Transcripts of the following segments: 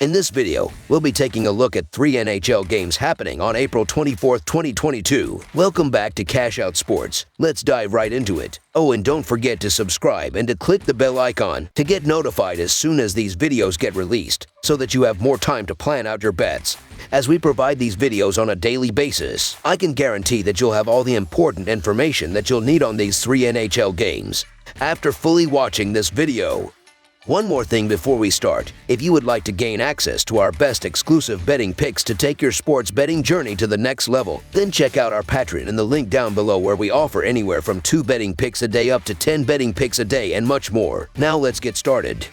In this video, we'll be taking a look at 3 NHL games happening on April 24th, 2022. Welcome back to Cash Out Sports. Let's dive right into it. Oh, and don't forget to subscribe and to click the bell icon to get notified as soon as these videos get released, so that you have more time to plan out your bets. As we provide these videos on a daily basis, I can guarantee that you'll have all the important information that you'll need on these 3 NHL games after fully watching this video. One more thing before we start. If you would like to gain access to our best exclusive betting picks to take your sports betting journey to the next level, then check out our Patreon in the link down below, where we offer anywhere from 2 betting picks a day up to 10 betting picks a day and much more. Now let's get started.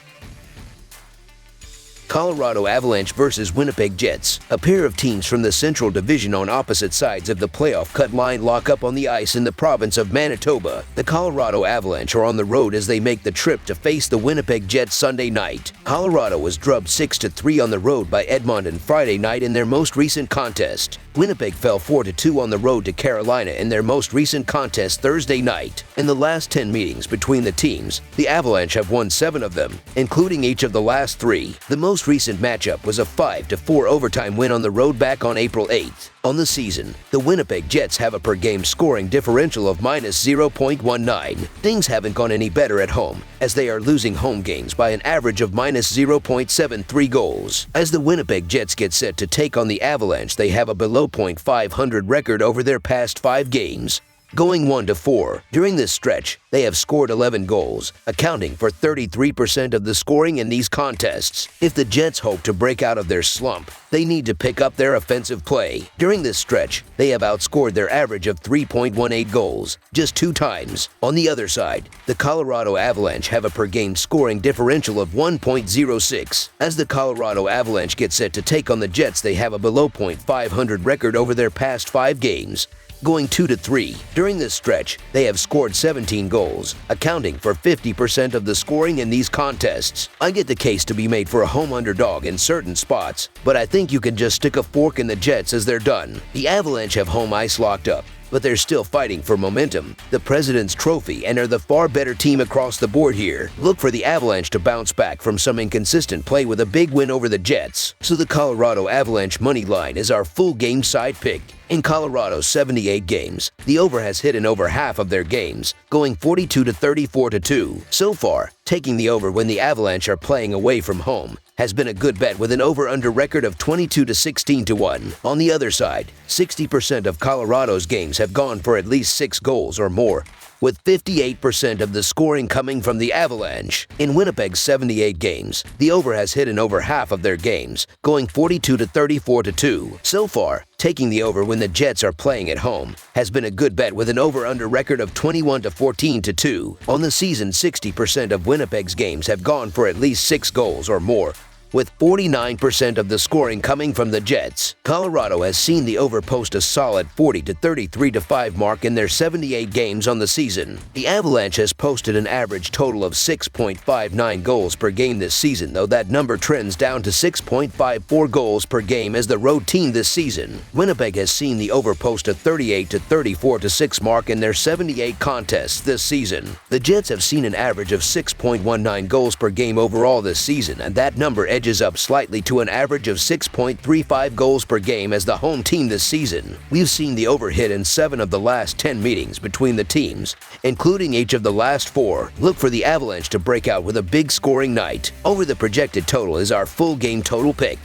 Colorado Avalanche versus Winnipeg Jets. A pair of teams from the Central Division on opposite sides of the playoff cut line lock up on the ice in the province of Manitoba. The Colorado Avalanche are on the road as they make the trip to face the Winnipeg Jets Sunday night. Colorado was drubbed 6-3 on the road by Edmonton Friday night in their most recent contest. Winnipeg fell 4-2 on the road to Carolina in their most recent contest Thursday night. In the last 10 meetings between the teams, the Avalanche have won 7 of them, including each of the last 3. The most recent matchup was a 5-4 overtime win on the road back on April 8th. On the season, the Winnipeg Jets have a per-game scoring differential of -0.19. Things haven't gone any better at home, as they are losing home games by an average of -0.73 goals. As the Winnipeg Jets get set to take on the Avalanche, they have a below .500 record over their past 5 games, going 1-4. During this stretch, they have scored 11 goals, accounting for 33% of the scoring in these contests. If the Jets hope to break out of their slump, they need to pick up their offensive play. During this stretch, they have outscored their average of 3.18 goals just 2 times. On the other side, the Colorado Avalanche have a per-game scoring differential of 1.06. As the Colorado Avalanche get set to take on the Jets, they have a below .500 record over their past 5 games, going 2-3. During this stretch, they have scored 17 goals, accounting for 50% of the scoring in these contests. I get the case to be made for a home underdog in certain spots, but I think you can just stick a fork in the Jets as they're done. The Avalanche have home ice locked up, but they're still fighting for momentum, the President's Trophy, and are the far better team across the board here. Look for the Avalanche to bounce back from some inconsistent play with a big win over the Jets. So the Colorado Avalanche money line is our full game side pick. In Colorado's 78 games, the over has hit in over half of their games, going 42-34-2. So far, taking the over when the Avalanche are playing away from home has been a good bet, with an over-under record of 22-16-1. On the other side, 60% of Colorado's games have gone for at least 6 goals or more, with 58% of the scoring coming from the Avalanche. In Winnipeg's 78 games, the over has hit in over half of their games, going 42-34-2. So far, taking the over when the Jets are playing at home has been a good bet, with an over-under record of 21-14-2. On the season, 60% of Winnipeg's games have gone for at least 6 goals or more, with 49% of the scoring coming from the Jets. Colorado has seen the over post a solid 40-33-5 mark in their 78 games on the season. The Avalanche has posted an average total of 6.59 goals per game this season, though that number trends down to 6.54 goals per game as the road team this season. Winnipeg has seen the over post a 38-34-6 mark in their 78 contests this season. The Jets have seen an average of 6.19 goals per game overall this season, and that number edges up slightly to an average of 6.35 goals per game as the home team this season. We've seen the over hit in 7 of the last 10 meetings between the teams, including each of the last 4. Look for the Avalanche to break out with a big scoring night. Over the projected total is our full game total pick.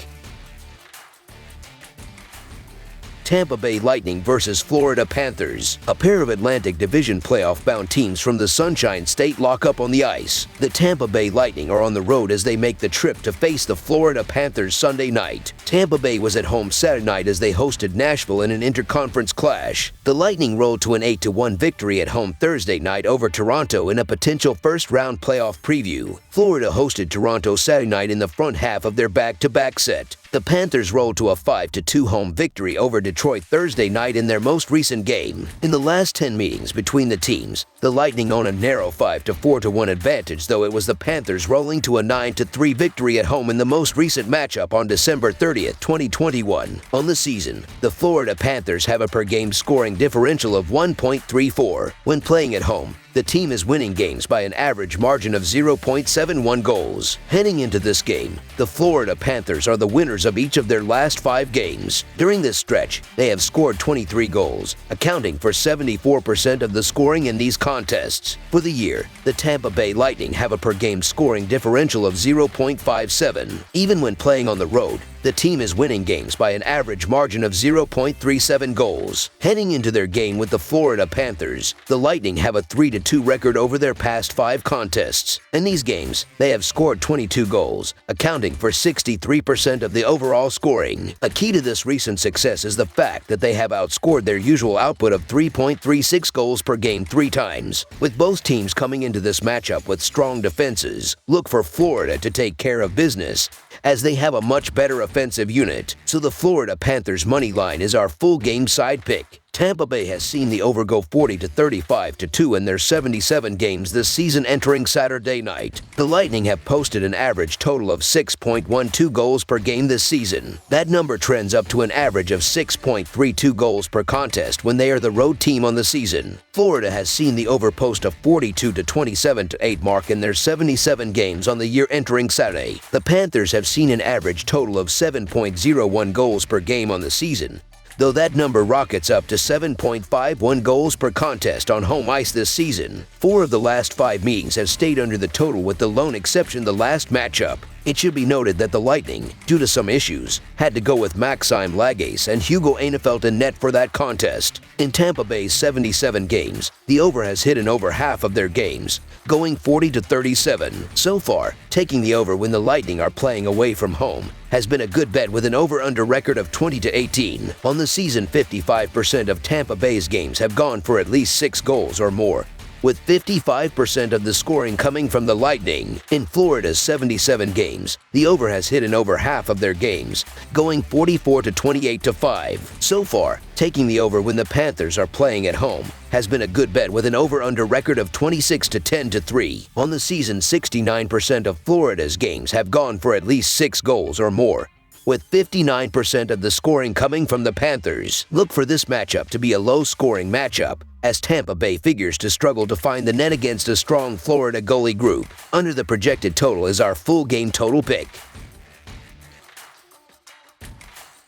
Tampa Bay Lightning versus Florida Panthers. A pair of Atlantic Division playoff-bound teams from the Sunshine State lock up on the ice. The Tampa Bay Lightning are on the road as they make the trip to face the Florida Panthers Sunday night. Tampa Bay was at home Saturday night as they hosted Nashville in an interconference clash. The Lightning rolled to an 8-1 victory at home Thursday night over Toronto in a potential first-round playoff preview. Florida hosted Toronto Saturday night in the front half of their back-to-back set. The Panthers rolled to a 5-2 home victory over Detroit Thursday night in their most recent game. In the last 10 meetings between the teams, the Lightning own a narrow 5-4-1 advantage, though it was the Panthers rolling to a 9-3 victory at home in the most recent matchup on December 30th, 2021. On the season, the Florida Panthers have a per-game scoring differential of 1.34. When playing at home, The team is winning games by an average margin of 0.71 goals. Heading into this game, the Florida Panthers are the winners of each of their last 5 games. During this stretch, they have scored 23 goals, accounting for 74% of the scoring in these contests. For the year, the Tampa Bay Lightning have a per-game scoring differential of 0.57. Even when playing on the road, the team is winning games by an average margin of 0.37 goals. Heading into their game with the Florida Panthers, the Lightning have a 3-2 record over their past 5 contests. In these games, they have scored 22 goals, accounting for 63% of the overall scoring. A key to this recent success is the fact that they have outscored their usual output of 3.36 goals per game 3 times. With both teams coming into this matchup with strong defenses, look for Florida to take care of business, as they have a much better offensive unit. So the Florida Panthers money line is our full game side pick. Tampa Bay has seen the over go 40-35-2 in their 77 games this season entering Saturday night. The Lightning have posted an average total of 6.12 goals per game this season. That number trends up to an average of 6.32 goals per contest when they are the road team on the season. Florida has seen the over post a 42-27-8 mark in their 77 games on the year entering Saturday. The Panthers have seen an average total of 7.01 goals per game on the season, though that number rockets up to 7.51 goals per contest on home ice this season. 4 of the last 5 meetings have stayed under the total, with the lone exception the last matchup. It should be noted that the Lightning, due to some issues, had to go with Maxime Lagace and Hugo Ainefeld in net for that contest. In Tampa Bay's 77 games, the over has hit in over half of their games, going 40-37. So far, taking the over when the Lightning are playing away from home has been a good bet, with an over-under record of 20-18. On the season, 55% of Tampa Bay's games have gone for at least 6 goals or more, with 55% of the scoring coming from the Lightning. In Florida's 77 games, the over has hit in over half of their games, going 44-28-5. So far, taking the over when the Panthers are playing at home has been a good bet, with an over-under record of 26-10-3. On the season, 69% of Florida's games have gone for at least 6 goals or more, with 59% of the scoring coming from the Panthers. Look for this matchup to be a low-scoring matchup, as Tampa Bay figures to struggle to find the net against a strong Florida goalie group. Under the projected total is our full game total pick.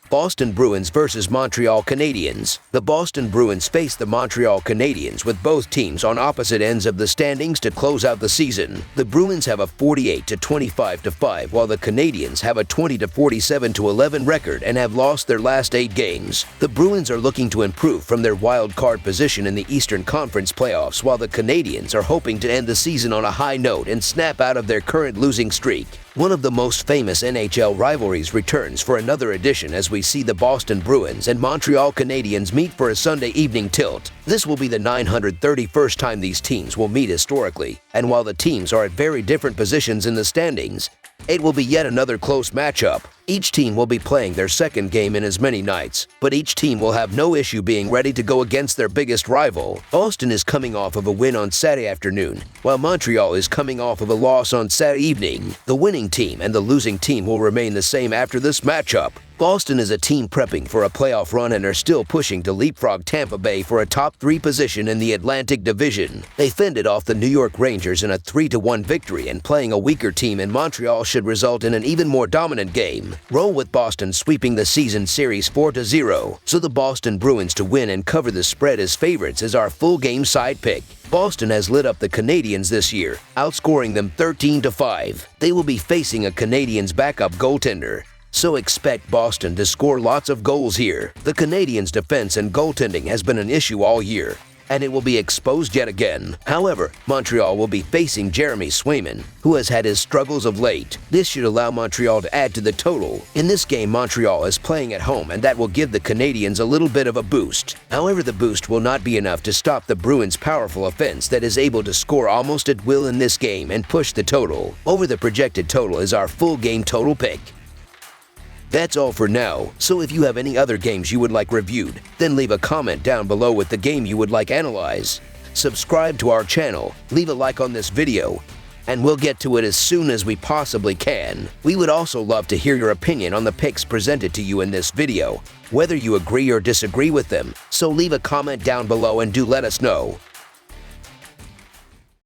Boston Bruins versus Montreal Canadiens. The Boston Bruins face the Montreal Canadiens, with both teams on opposite ends of the standings to close out the season. The Bruins have a 48-25-5, while the Canadiens have a 20-47-11 record and have lost their last 8 games. The Bruins are looking to improve from their wild card position in the Eastern Conference playoffs, while the Canadiens are hoping to end the season on a high note and snap out of their current losing streak. One of the most famous NHL rivalries returns for another edition, as we see the Boston Bruins and Montreal Canadiens meet for a Sunday evening tilt. This will be the 931st time these teams will meet historically, and while the teams are at very different positions in the standings, it will be yet another close matchup. Each team will be playing their second game in as many nights, but each team will have no issue being ready to go against their biggest rival. Boston is coming off of a win on Saturday afternoon, while Montreal is coming off of a loss on Saturday evening. The winning team and the losing team will remain the same after this matchup. Boston is a team prepping for a playoff run and are still pushing to leapfrog Tampa Bay for a top 3 position in the Atlantic Division. They fended off the New York Rangers in a 3-1 victory, and playing a weaker team in Montreal should result in an even more dominant game. Roll with Boston sweeping the season series 4-0, so the Boston Bruins to win and cover the spread as favorites is our full game side pick. Boston has lit up the Canadiens this year, outscoring them 13-5. They will be facing a Canadiens backup goaltender, so expect Boston to score lots of goals here. The Canadiens' defense and goaltending has been an issue all year, and it will be exposed yet again. However, Montreal will be facing Jeremy Swayman, who has had his struggles of late. This should allow Montreal to add to the total. In this game, Montreal is playing at home, and that will give the Canadiens a little bit of a boost. However, the boost will not be enough to stop the Bruins' powerful offense that is able to score almost at will in this game and push the total. Over the projected total is our full game total pick. That's all for now, so if you have any other games you would like reviewed, then leave a comment down below with the game you would like analyzed. Subscribe to our channel, leave a like on this video, and we'll get to it as soon as we possibly can. We would also love to hear your opinion on the picks presented to you in this video, whether you agree or disagree with them, so leave a comment down below and do let us know.